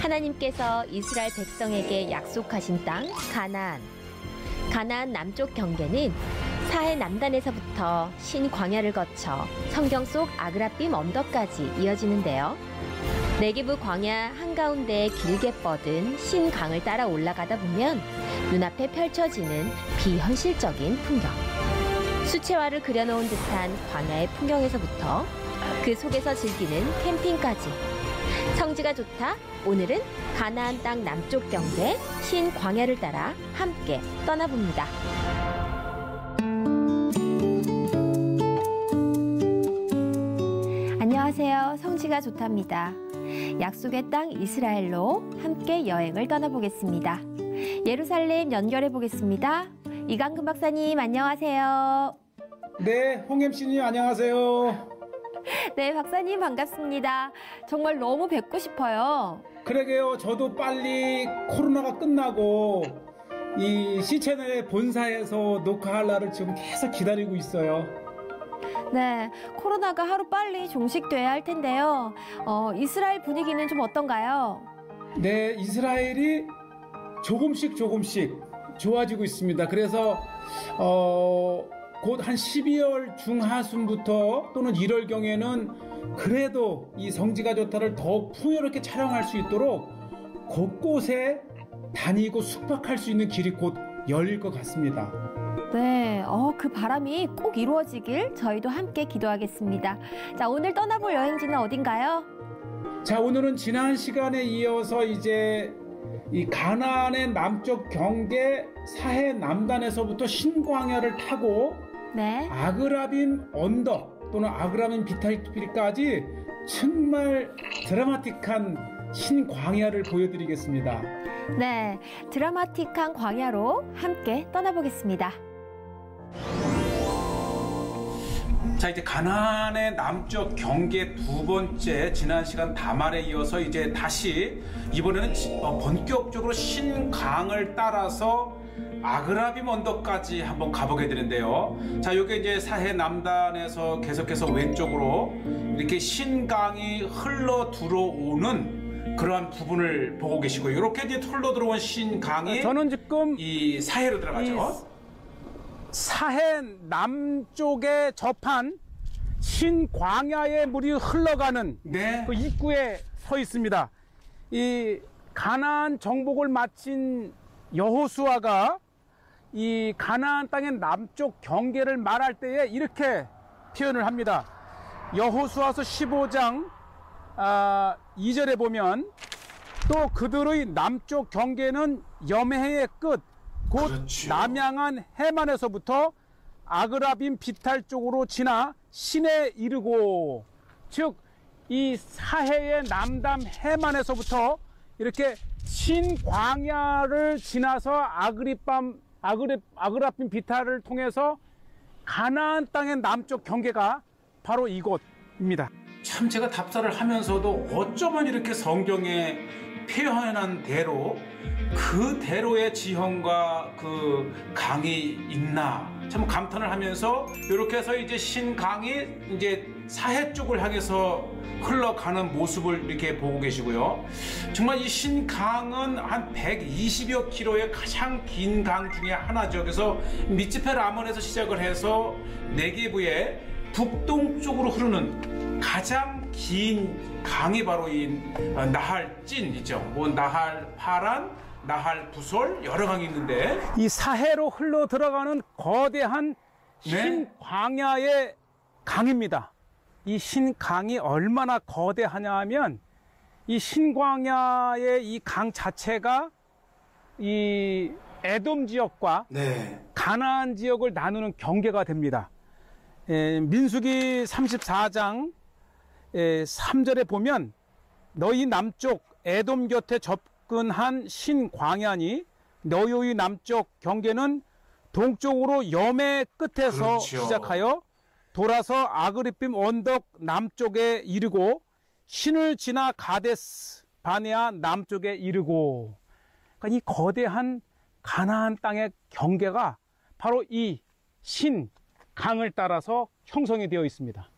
하나님께서 이스라엘 백성에게 약속하신 땅 가나안. 가나안 남쪽 경계는 사해 남단에서부터 신광야를 거쳐 성경 속 아그라빔 언덕까지 이어지는데요. 네게브 광야 한가운데에 길게 뻗은 신강을 따라 올라가다 보면 눈앞에 펼쳐지는 비현실적인 풍경. 수채화를 그려놓은 듯한 광야의 풍경에서부터 그 속에서 즐기는 캠핑까지. 성지가 좋다. 오늘은 가나안 땅 남쪽 경계 신광야를 따라 함께 떠나봅니다. 안녕하세요. 성지가 좋답니다. 약속의 땅 이스라엘로 함께 여행을 떠나보겠습니다. 예루살렘 연결해 보겠습니다. 이강근 박사님 안녕하세요. 네, 홍엠씨님 안녕하세요. 네, 박사님 반갑습니다. 정말 너무 뵙고 싶어요. 그러게요. 저도 빨리 코로나가 끝나고 이 C채널의 본사에서 녹화할 날을 지금 계속 기다리고 있어요. 네, 코로나가 하루빨리 종식돼야 할 텐데요. 이스라엘 분위기는 좀 어떤가요? 네, 이스라엘이 조금씩 좋아지고 있습니다. 그래서 곧 한 12월 중하순부터 또는 1월경에는 그래도 이 성지가 좋다를 더 풍요롭게 촬영할 수 있도록 곳곳에 다니고 숙박할 수 있는 길이 곧 열릴 것 같습니다. 네, 그 바람이 꼭 이루어지길 저희도 함께 기도하겠습니다. 자, 오늘 떠나볼 여행지는 어딘가요? 자, 오늘은 지난 시간에 이어서 이제 이 가나안의 남쪽 경계 사해 남단에서부터 신광야를 타고 네. 아그라빔 언덕 또는 아그라빔 비탈길까지 정말 드라마틱한 신광야를 보여드리겠습니다. 네, 드라마틱한 광야로 함께 떠나보겠습니다. 자, 이제 가나안의 남쪽 경계 두 번째 지난 시간 다말에 이어서 이제 다시 이번에는 본격적으로 신강을 따라서 아그라빔 언덕까지 한번 가보게 되는데요. 자, 여기 이제 사해 남단에서 계속해서 왼쪽으로 이렇게 신강이 흘러 들어오는 그러한 부분을 보고 계시고, 이렇게 이제 흘러 들어온 신강이 저는 지금 이 사해로 들어가죠. 사해 남쪽에 접한 신광야의 물이 흘러가는 네. 그 입구에 서 있습니다. 이 가나안 정복을 마친 여호수아가 이 가나안 땅의 남쪽 경계를 말할 때에 이렇게 표현을 합니다. 여호수아서 15장 2절에 보면 또 그들의 남쪽 경계는 염해의 끝 곧 그렇죠. 남양한 해만에서부터 아그라빔 비탈 쪽으로 지나 신에 이르고, 즉 이 사해의 남담 해만에서부터 이렇게 신광야를 지나서 아그라빔 비탈을 통해서 가나안 땅의 남쪽 경계가 바로 이곳입니다. 참 제가 답사를 하면서도 어쩌면 이렇게 성경에 표현한 대로 그대로의 지형과 그 강이 있나 참 감탄을 하면서, 이렇게 해서 이제 신강이 이제 사해 쪽을 향해서 흘러가는 모습을 이렇게 보고 계시고요. 정말 이 신강은 한 120여 킬로의 가장 긴 강 중에 하나죠. 그래서 미츠페 라몬에서 시작을 해서 네게브의 북동쪽으로 흐르는 가장 긴 강이 바로 이 나할 찐이죠. 뭐 나할 파란, 나할 부솔 여러 강이 있는데, 이 사해로 흘러 들어가는 거대한 신광야의 강입니다. 이 신강이 얼마나 거대하냐 하면, 이 신광야의 이 강 자체가 이 에돔 지역과 가나안 지역을 나누는 경계가 됩니다. 민수기 34장 3절에 보면 너희 남쪽 에돔 곁에 접근한 신광야니 너희의 남쪽 경계는 동쪽으로 염해 끝에서 시작하여 돌아서 아그리빔 언덕 남쪽에 이르고 신을 지나 가데스 바네아 남쪽에 이르고. 그러니까 이 거대한 가나안 땅의 경계가 바로 이 신강을 따라서 형성이 되어 있습니다.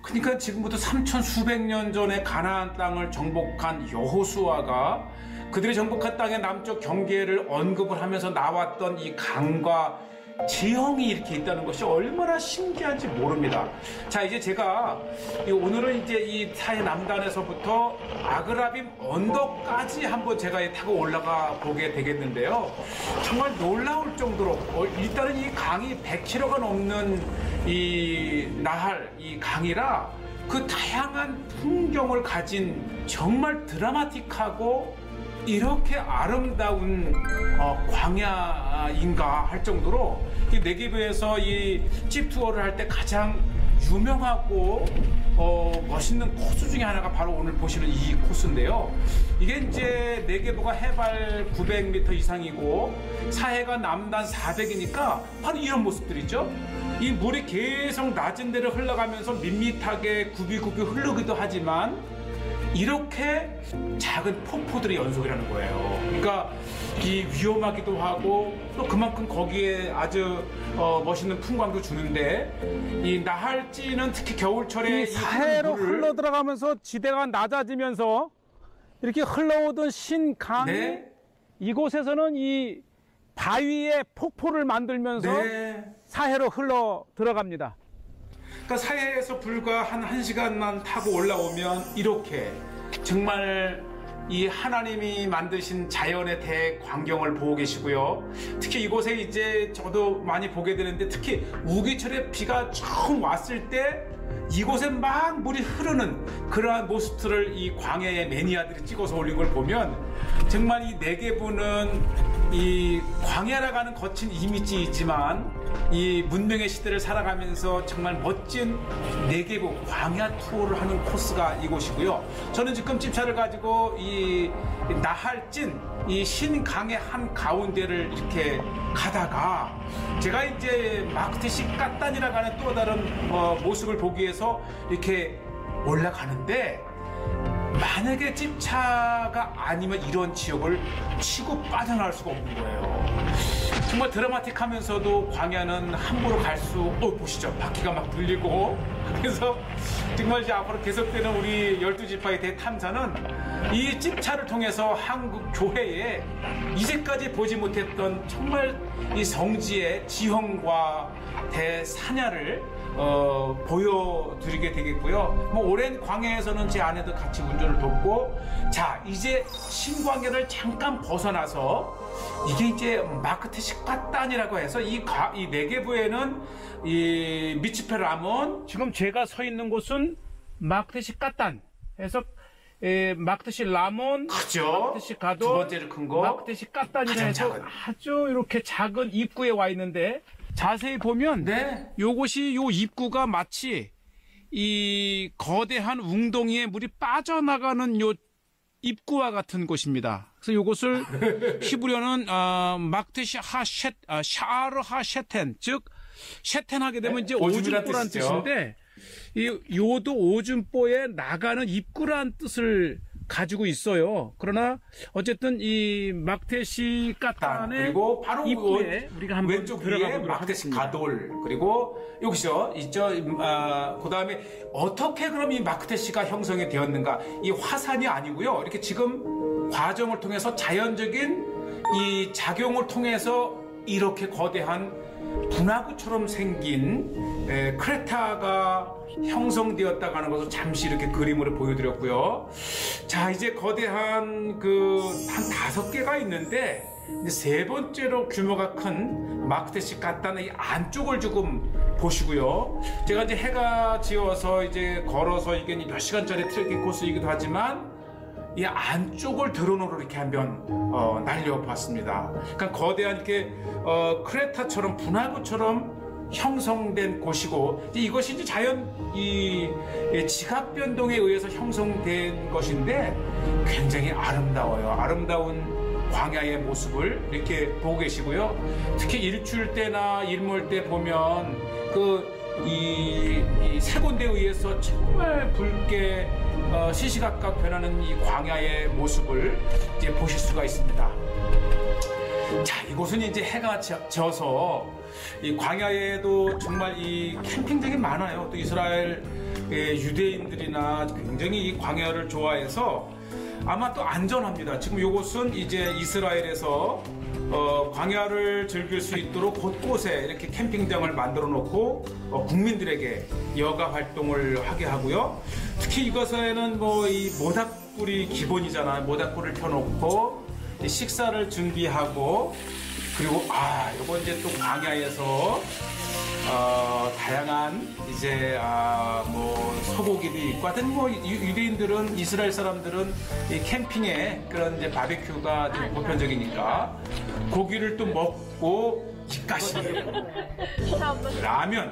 그러니까 지금부터 3천 수백 년 전에 가나안 땅을 정복한 여호수아가 그들이 정복한 땅의 남쪽 경계를 언급을 하면서 나왔던 이 강과 지형이 이렇게 있다는 것이 얼마나 신기한지 모릅니다. 자, 이제 제가 오늘은 이제 이 사해 남단에서부터 아그라빔 언덕까지 한번 제가 타고 올라가 보게 되겠는데요. 정말 놀라울 정도로 일단은 이 강이 100km가 넘는 이 나할 이 강이라 그 다양한 풍경을 가진 정말 드라마틱하고 이렇게 아름다운 광야인가 할 정도로 이 네게브에서 이 집 투어를 할 때 가장 유명하고 멋있는 코스 중에 하나가 바로 오늘 보시는 이 코스인데요. 이게 이제 네게브가 해발 900m 이상이고 사해가 남단 400이니까 바로 이런 모습들이죠. 이 물이 계속 낮은 데를 흘러가면서 밋밋하게 굽이굽이 흐르기도 하지만 이렇게 작은 폭포들의 연속이라는 거예요. 그러니까 이 위험하기도 하고 또 그만큼 거기에 아주 멋있는 풍광도 주는데 이 나할지는 특히 겨울철에 이 사해로 흘러 들어가면서 지대가 낮아지면서 이렇게 흘러오던 신강이 네. 이곳에서는 이 바위에 폭포를 만들면서 네. 사해로 흘러 들어갑니다. 그러니까 사해에서 불과 한 1시간만 타고 올라오면 이렇게 정말 이 하나님이 만드신 자연의 대광경을 보고 계시고요. 특히 이곳에 이제 저도 많이 보게 되는데 특히 우기철에 비가 처음 왔을 때 이곳에 막 물이 흐르는 그러한 모습들을 이 광야의 매니아들이 찍어서 올린 걸 보면 정말 이 네게브는 이 광야라고 하는 거친 이미지이지만 이 문명의 시대를 살아가면서 정말 멋진 네게브 광야 투어를 하는 코스가 이곳이고요. 저는 지금 집차를 가지고 이 나할진 이 신강의 한 가운데를 이렇게 가다가 제가 이제 마크테시 까딴이라고 하는 또 다른 모습을 보기 위해서 이렇게 올라가는데 만약에 집차가 아니면 이런 지역을 치고 빠져나갈 수가 없는 거예요. 정말 드라마틱하면서도 광야는 함부로 갈 수 보시죠. 바퀴가 막 들리고 그래서 정말 이제 앞으로 계속되는 우리 12지파의 대탐사는 이 집차를 통해서 한국 교회에 이제까지 보지 못했던 정말 이 성지의 지형과 대산야를 보여드리게 되겠고요. 뭐 오랜 광야에서는 제 아내도 같이 운전을 돕고 자 이제 신광야를 잠깐 벗어나서 이게 이제 마크테시 까딴이라고 해서 이 네게브에는 이 미츠페 라몬 지금 제가 서 있는 곳은 마크테시 까딴 해서 마크테시 라몬 그죠? 마크테시 가돌 두 번째로 큰 거 마크테시 까딴이라 해서 아주 이렇게 작은 입구에 와 있는데 자세히 보면 네. 요것이 요 입구가 마치 이 거대한 웅덩이에 물이 빠져나가는 요 입구와 같은 곳입니다. 그래서 요것을 히브리어는 막테시 샤르 하셰텐 즉 셰텐하게 되면 이제 오줌보란 뜻인데 이 요도 오줌보에 나가는 입구란 뜻을 가지고 있어요. 그러나 어쨌든 이 막테시 까딴의 그리고 바로 입구에 우리가 한번 왼쪽 들어가 위에 보도록 막테시 하겠습니다. 가돌 그리고 여기서 있죠. 그 다음에 어떻게 그럼 이 마크테시가 형성이 되었는가? 이 화산이 아니고요. 이렇게 지금 과정을 통해서 자연적인 이 작용을 통해서 이렇게 거대한 분화구처럼 생긴 크레타가 형성되었다고 하는 것을 잠시 이렇게 그림으로 보여드렸고요. 자, 이제 거대한 한 5개가 있는데 세 번째로 규모가 큰 마크테시 까딴의 이 안쪽을 조금 보시고요. 제가 이제 해가 지어서 이제 걸어서 이게 몇 시간짜리 트레킹 코스이기도 하지만 이 안쪽을 드론으로 이렇게 한번 날려봤습니다. 그러니까 거대한 이렇게 크레타처럼 분화구처럼 형성된 곳이고 이것이 이제 자연 이 지각 변동에 의해서 형성된 것인데 굉장히 아름다워요. 아름다운 광야의 모습을 이렇게 보고 계시고요. 특히 일출 때나 일몰 때 보면 이 세 군데에 의해서 정말 붉게 시시각각 변하는 이 광야의 모습을 이제 보실 수가 있습니다. 자, 이곳은 이제 해가 져서 이 광야에도 정말 이 캠핑장이 많아요. 또 이스라엘 유대인들이나 굉장히 이 광야를 좋아해서 아마 또 안전합니다. 지금 이곳은 이제 이스라엘에서 광야를 즐길 수 있도록 곳곳에 이렇게 캠핑장을 만들어 놓고 국민들에게 여가 활동을 하게 하고요. 특히 이것에는 뭐 이 모닥불이 기본이잖아요. 모닥불을 켜놓고 식사를 준비하고, 그리고 요거 이제 또 광야에서 다양한 이제 뭐 소고기도 있고, 하여튼 뭐 유대인들은, 이스라엘 사람들은 이 캠핑에 그런 이제 바베큐가 좀 보편적이니까 고기를 또 먹고 입가심이에요. 라면.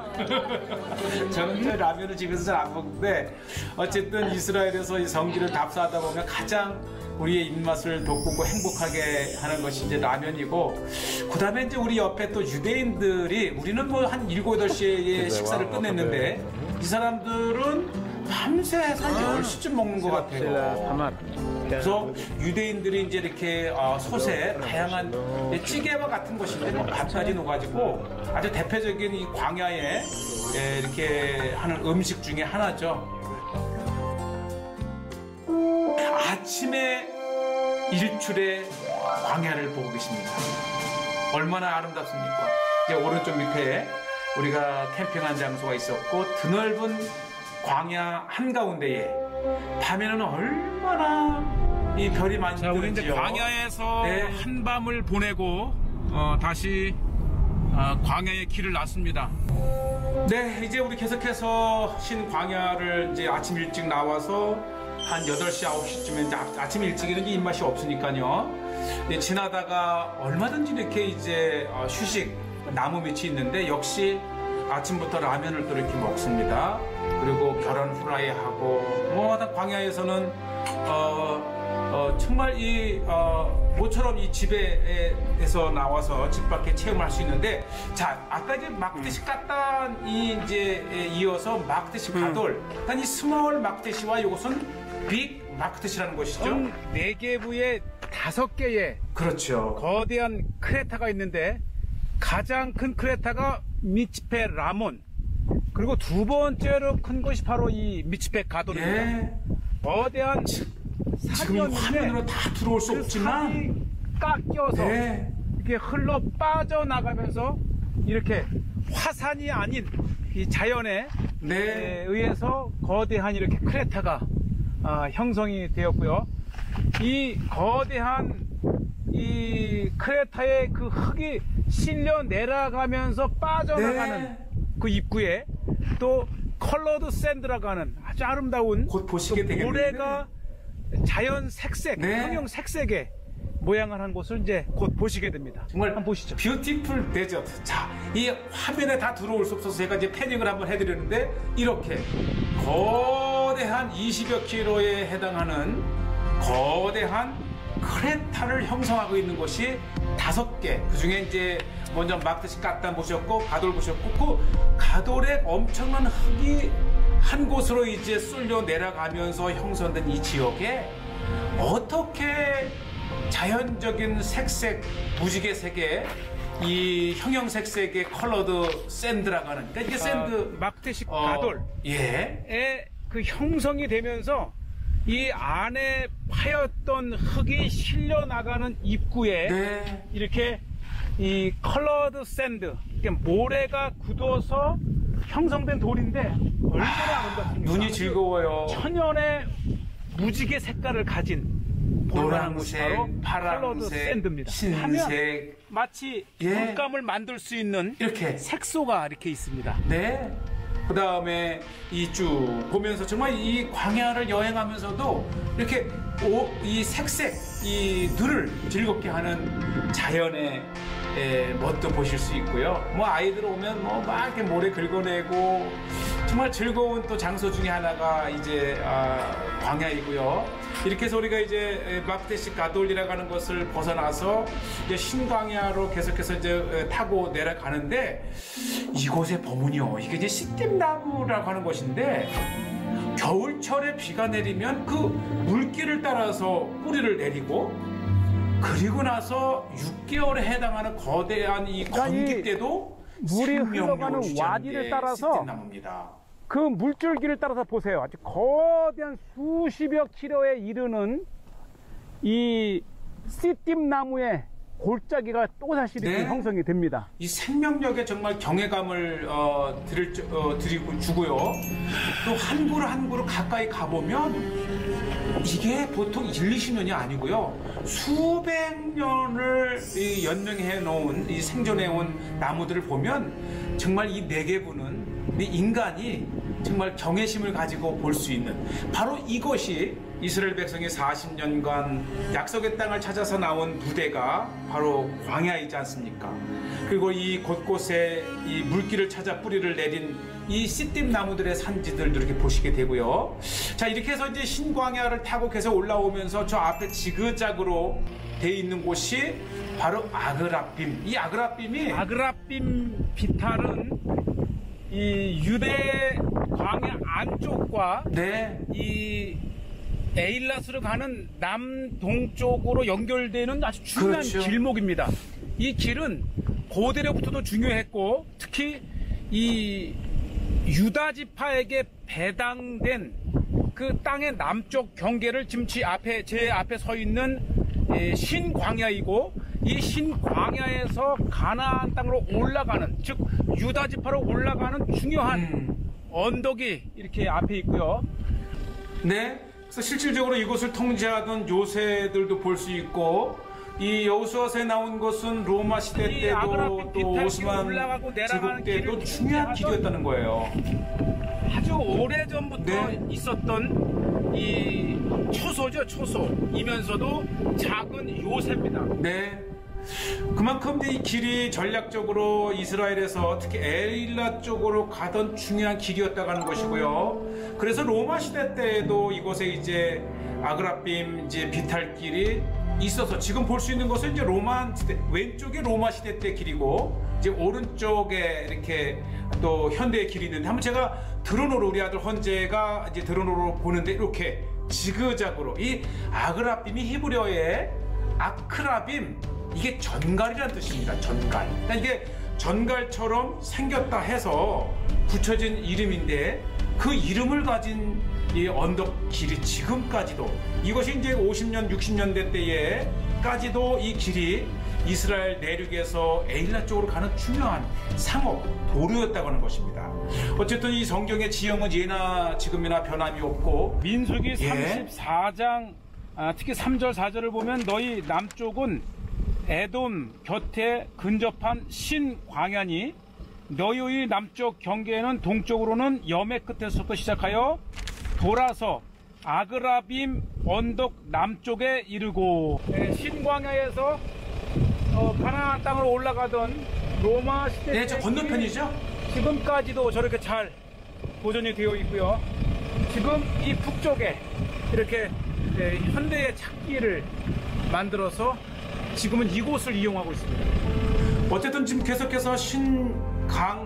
저는 라면을 집에서 잘 안 먹는데, 어쨌든 이스라엘에서 이 성기를 답사하다 보면 가장 우리의 입맛을 돋구고 행복하게 하는 것이 이제 라면이고, 그 다음에 이제 우리 옆에 또 유대인들이, 우리는 뭐 한 7, 8시에 식사를 끝냈는데, 이 사람들은 밤새 한 10시쯤 먹는 것 같아요. 그래서 유대인들이 이제 이렇게 솥에 다양한 찌개와 같은 것인데 뭐 밥까지 넣어가지고 아주 대표적인 이 광야에 이렇게 하는 음식 중에 하나죠. 아침에 일출의 광야를 보고 계십니다. 얼마나 아름답습니까? 이제 오른쪽 밑에 우리가 캠핑한 장소가 있었고, 드넓은 광야 한가운데에 밤에는 얼마나 이 별이 많이 뜨는지요. 우리 이제 광야에서 한밤을 보내고 다시 광야의 길을 났습니다. 네, 이제 우리 계속해서 신광야를 이제 아침 일찍 나와서 한 8시, 9시쯤에 이제 아침 일찍에는 입맛이 없으니까요. 지나다가 얼마든지 이렇게 이제 휴식 나무 밑이 있는데, 역시 아침부터 라면을 또 이렇게 먹습니다. 그리고 계란 후라이 하고, 뭐 광야에서는 정말 이 모처럼 이 집에서 나와서 집 밖에 체험할 수 있는데, 자, 아까 이제 마크테시 까딴 이제 이어서 마크테시 가돌, 그러니까 이 스몰 마크테시와 이것은 빅 마크테시라는 것이죠. 네게부에 5개의 그렇죠. 거대한 크레타가 있는데, 가장 큰 크레타가 미츠페 라몬, 그리고 두 번째로 큰 것이 바로 이 미츠페 가돌입니다. 거대한 지금 화면으로 다 들어올 수 없지만 산이 깎여서 이렇게 흘러 빠져나가면서 이렇게 화산이 아닌 이 자연에 의해서 거대한 이렇게 크레타가 형성이 되었고요. 이 거대한 이 크레타의 그 흙이 실려 내려가면서 빠져나가는 그 입구에 또 컬러드 샌드라고 하는 아주 아름다운 곧 보시게 되겠는데, 모래가 자연 색색, 평형 색색의 모양을 한 곳을 이제 곧 보시게 됩니다. 정말 한번 보시죠. 뷰티풀 데저트. 자, 이 화면에 다 들어올 수 없어서 제가 이제 패닝을 한번 해드렸는데, 이렇게 거대한 20여 킬로에 해당하는 거대한 크레타를 형성하고 있는 곳이 5개. 그 중에 이제 먼저 마크테시 까딴 보셨고, 가돌 보셨고, 그 가돌에 엄청난 흙이 한 곳으로 이제 쏠려 내려가면서 형성된 이 지역에 어떻게 자연적인 색색, 무지개 색의 이 형형색색의 컬러드 샌드라고 하는, 그러니까 이게 샌드 마크테시 가돌에 그 형성이 되면서 이 안에 파였던 흙이 실려 나가는 입구에 이렇게 이 컬러드 샌드, 모래가 굳어서 형성된 돌인데 얼마나 아름답습니까? 눈이 즐거워요. 천연의 무지개 색깔을 가진 노란색, 파란색, 샌드입니다. 흰색, 마치 물감을 만들 수 있는 이렇게 색소가 이렇게 있습니다. 그 다음에 이 쭉 보면서 정말 이 광야를 여행하면서도 이렇게 이 색색, 이 눈을 즐겁게 하는 자연의 멋도 보실 수 있고요. 뭐 아이들 오면 뭐 막 이렇게 모래 긁어내고 정말 즐거운 또 장소 중에 하나가 이제 광야이고요. 이렇게 해서 우리가 이제 마크테시 가돌이라고 하는 것을 벗어나서 이제 신광야로 계속해서 이제 타고 내려가는데, 이곳의 보문이요, 이게 이제 시띠나무라고 하는 것인데, 겨울철에 비가 내리면 그 물길을 따라서 뿌리를 내리고, 그리고 나서 6개월에 해당하는 거대한 이 건기 때도 물이 흘러가는 와디를 따라서 시띠나무입니다. 그 물줄기를 따라서 보세요. 아주 거대한 수십여 킬로에 이르는 이 씨띠나무의 골짜기가 또다시 이렇게 네. 형성이 됩니다. 이 생명력에 정말 경외감을 드리고 주고요. 또 한 그루 한 그루 가까이 가보면 이게 보통 1, 20년이 아니고요. 수백 년을 연명해 놓은 이 생존해 온 나무들을 보면 정말 이 내계부는 인간이 정말 경외심을 가지고 볼 수 있는 바로 이것이 이스라엘 백성이 40년간 약속의 땅을 찾아서 나온 부대가 바로 광야이지 않습니까? 그리고 이 곳곳에 이 물길을 찾아 뿌리를 내린 이 씨띠 나무들의 산지들도 이렇게 보시게 되고요. 자, 이렇게 해서 이제 신광야를 타고 계속 올라오면서 저 앞에 지그작으로 돼 있는 곳이 바로 아그라빔. 이 아그라빔 비탈은 이 유대 광야 안쪽과 네. 이 에일랏으로 가는 남동쪽으로 연결되는 아주 중요한 그렇죠. 길목입니다. 이 길은 고대로부터도 중요했고 특히 이 유다 지파에게 배당된 그 땅의 남쪽 경계를 지금 제 앞에 서 있는 신광야이고 이 신광야에서 가나안 땅으로 올라가는 즉 유다 지파로 올라가는 중요한 언덕이 이렇게 앞에 있고요. 네. 그래서 실질적으로 이곳을 통제하던 요새들도 볼 수 있고 이 여호수아서에 나온 것은 로마 시대 때도 또 오스만 제국 때도 중요한 길이었다는 거예요. 아주 오래전부터 네. 있었던 이 초소죠. 초소이면서도 작은 요새입니다. 네. 그만큼 이 길이 전략적으로 이스라엘에서 특히 에일라 쪽으로 가던 중요한 길이었다고 하는 것이고요. 그래서 로마 시대 때에도 이곳에 이제 아그라빔 이제 비탈길이 있어서 지금 볼 수 있는 것은 이제 로마 시대 왼쪽에 로마 시대 때 길이고 이제 오른쪽에 이렇게 또 현대의 길이 있는데 한번 제가 드론으로 우리 아들 헌재가 이제 드론으로 보는데 이렇게 지그작으로 이 아그라빔이 히브리어의 아크라빔 이게 전갈이라는 뜻입니다. 전갈. 그러니까 이게 전갈처럼 생겼다 해서 붙여진 이름인데 그 이름을 가진 이 언덕 길이 지금까지도 이것이 이제 50년, 60년대 때에까지도 이 길이 이스라엘 내륙에서 에일라 쪽으로 가는 중요한 상업 도로였다고 하는 것입니다. 어쨌든 이 성경의 지형은 예나 지금이나 변함이 없고 민수기 예. 34장 특히 3절 4절을 보면 너희 남쪽은 에돔 곁에 근접한 신광야니 너희의 남쪽 경계에는 동쪽으로는 여매 끝에서부터 시작하여 돌아서 아그라빔 언덕 남쪽에 이르고 신광야에서 가나안 땅으로 올라가던 로마 시대 네, 저 건너편이죠? 지금까지도 저렇게 잘 보존이 되어 있고요. 지금 이 북쪽에 이렇게 현대의 찾기를 만들어서 지금은 이곳을 이용하고 있습니다. 어쨌든 지금 계속해서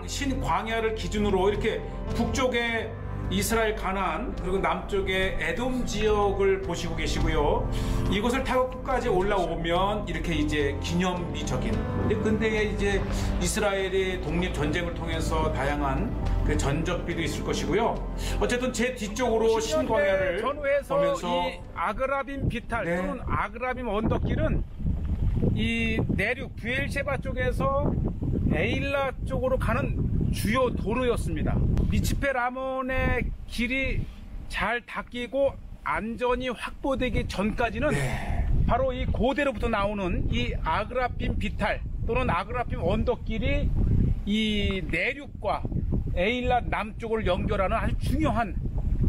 신광야를 기준으로 이렇게 북쪽에 이스라엘 가나안 그리고 남쪽에 에돔 지역을 보시고 계시고요. 이곳을 타고 끝까지 올라오면 이렇게 이제 기념비적인 근데 이제 이스라엘의 독립 전쟁을 통해서 다양한 그 전적비도 있을 것이고요. 어쨌든 제 뒤쪽으로 신광야를 전후에서 보면서 이 아그라빔 비탈 네. 또는 아그라빔 언덕길은 이 내륙 부엘셰바 쪽에서 에일라 쪽으로 가는 주요 도로였습니다. 미츠페 라몬의 길이 잘 닦이고 안전이 확보되기 전까지는 바로 이 고대로부터 나오는 이 아그라빔 비탈 또는 아그라빔 언덕길이 이 내륙과 에일라 남쪽을 연결하는 아주 중요한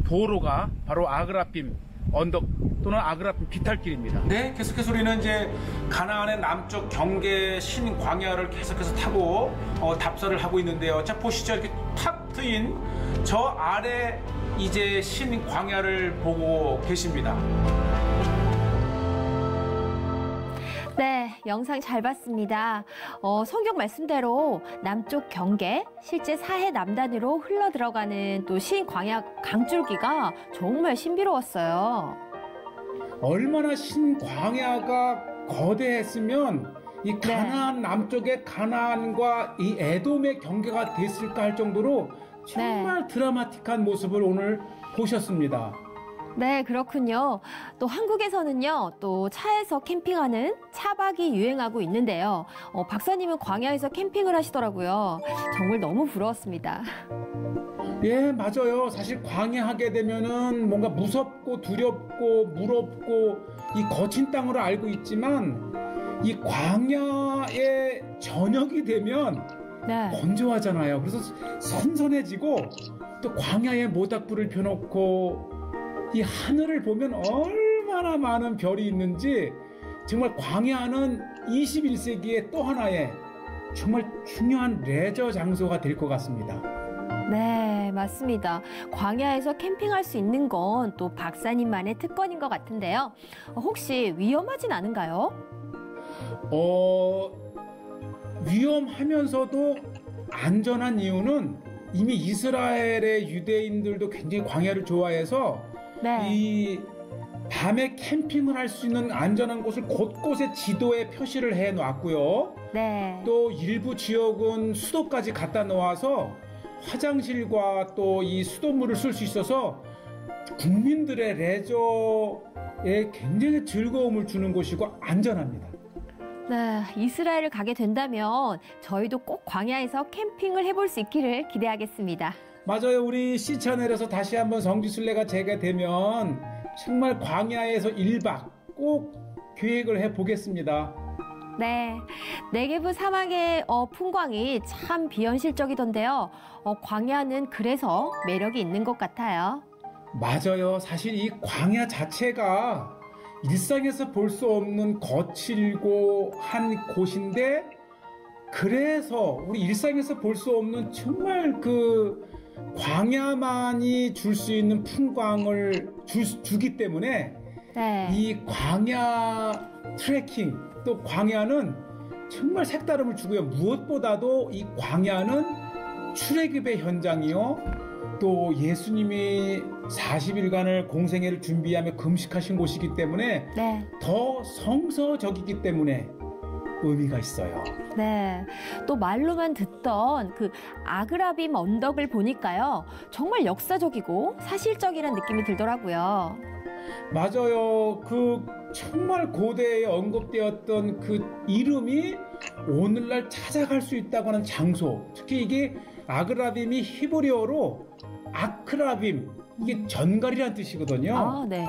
도로가 바로 아그라빔 언덕 또는 아그라빔 비탈길입니다. 네, 계속해서 우리는 이제 가나안의 남쪽 경계 신광야를 계속해서 타고 답사를 하고 있는데요. 자, 보시죠. 이렇게 탁 트인 저 아래 이제 신광야를 보고 계십니다. 네, 영상 잘 봤습니다. 성경 말씀대로 남쪽 경계, 실제 사해 남단으로 흘러 들어가는 또 신광야 강줄기가 정말 신비로웠어요. 얼마나 신광야가 거대했으면 이 가나안 남쪽의 가나안과 이 에돔의 경계가 됐을까 할 정도로 정말 드라마틱한 모습을 오늘 보셨습니다. 네, 그렇군요. 또 한국에서는요, 또 차에서 캠핑하는 차박이 유행하고 있는데요. 박사님은 광야에서 캠핑을 하시더라고요. 정말 너무 부러웠습니다. 예, 맞아요. 사실 광야 하게 되면은 뭔가 무섭고 두렵고 무럽고 이 거친 땅으로 알고 있지만 이 광야의 저녁이 되면 네. 건조하잖아요. 그래서 선선해지고 또 광야에 모닥불을 펴놓고 이 하늘을 보면 얼마나 많은 별이 있는지 정말 광야는 21세기의 또 하나의 정말 중요한 레저 장소가 될 것 같습니다. 네, 맞습니다. 광야에서 캠핑할 수 있는 건 또 박사님만의 특권인 것 같은데요. 혹시 위험하진 않은가요? 위험하면서도 안전한 이유는 이미 이스라엘의 유대인들도 굉장히 광야를 좋아해서 네. 이 밤에 캠핑을 할 수 있는 안전한 곳을 곳곳에 지도에 표시를 해 놨고요. 네. 또 일부 지역은 수도까지 갖다 놓아서 화장실과 또 이 수돗물을 쓸 수 있어서 국민들의 레저에 굉장히 즐거움을 주는 곳이고 안전합니다. 네, 이스라엘을 가게 된다면 저희도 꼭 광야에서 캠핑을 해볼 수 있기를 기대하겠습니다. 맞아요. 우리 C채널에서 다시 한번 성지순례가 재개되면 정말 광야에서 1박 꼭 계획을 해보겠습니다. 네, 네게브 사막의 풍광이 참 비현실적이던데요. 광야는 그래서 매력이 있는 것 같아요. 맞아요. 사실 이 광야 자체가 일상에서 볼 수 없는 거칠고 한 곳인데 그래서 우리 일상에서 볼 수 없는 정말 그 광야만이 줄 수 있는 풍광을 주기 때문에 네. 이 광야 트레킹 또 광야는 정말 색다름을 주고요. 무엇보다도 이 광야는 출애굽의 현장이요. 또 예수님이 40일간을 공생애를 준비하며 금식하신 곳이기 때문에 네. 더 성서적이기 때문에 의미가 있어요. 네. 또 말로만 듣던 그 아그라빔 언덕을 보니까요. 정말 역사적이고 사실적이라는 느낌이 들더라고요. 맞아요. 그 정말 고대에 언급되었던 그 이름이 오늘날 찾아갈 수 있다고 하는 장소. 특히 이게 아그라빔이 히브리어로 아크라빔. 이게 전갈이라는 뜻이거든요. 아, 네.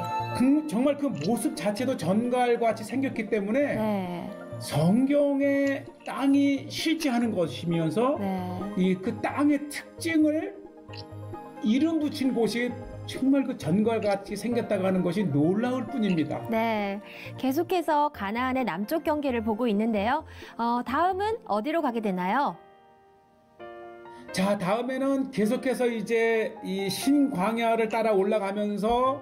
정말 그 모습 자체도 전갈과 같이 생겼기 때문에 네. 성경의 땅이 실제하는 것이면서 네. 이 그 땅의 특징을 이름 붙인 곳이 정말 그 전갈같이 생겼다고 하는 것이 놀라울 뿐입니다. 네. 계속해서 가나안의 남쪽 경계를 보고 있는데요. 다음은 어디로 가게 되나요? 자, 다음에는 계속해서 이제 이 신광야를 따라 올라가면서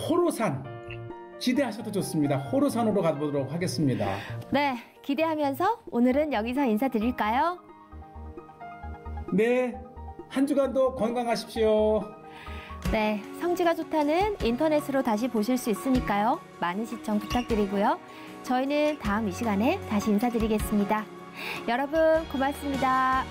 호로산 기대하셔도 좋습니다. 호로산으로 가보도록 하겠습니다. 네. 기대하면서 오늘은 여기서 인사드릴까요? 네, 한 주간도 건강하십시오. 네. 성지가 좋다는 인터넷으로 다시 보실 수 있으니까요. 많은 시청 부탁드리고요. 저희는 다음 이 시간에 다시 인사드리겠습니다. 여러분 고맙습니다.